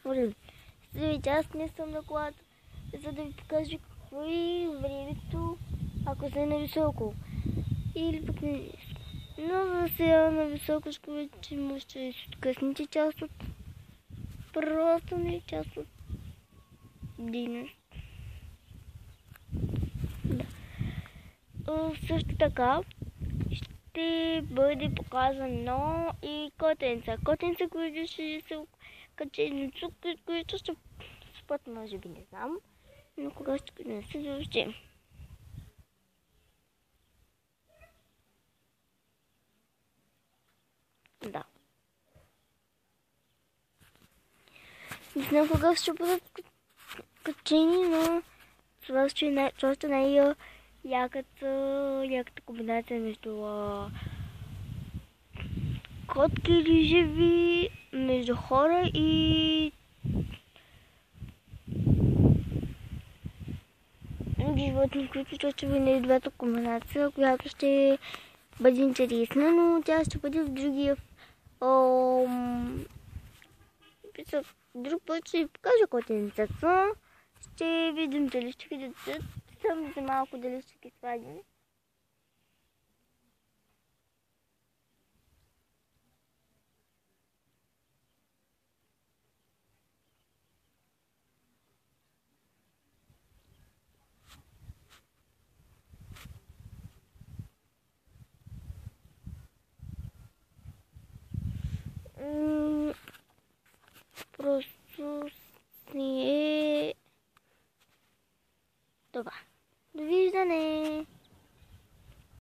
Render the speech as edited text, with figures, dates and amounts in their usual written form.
отворим. Здравейте, аз не съм на колата, за да ви покажа какво е времето, ако сте на високо. Или пък на ниско. Но за сега на високо ще видите, че можете да си откъсните част от просто не част от дейност. Да. Също така ще бъде показано и котенца. Котенца, които ще се качени тук, които ще спът, може би, не знам. Но кога ще не се въобще. Да. Не знам кога ще бъдат качени, но това ще е най-яката комбинация между котки или живи, между хора и животни, които ще бъде двата комбинация, която ще бъде интересна, но тя ще бъде в другия друг път ще ви покажа котенцата. Ще видим дали ще видите. Само за малко дали ще ги свадим.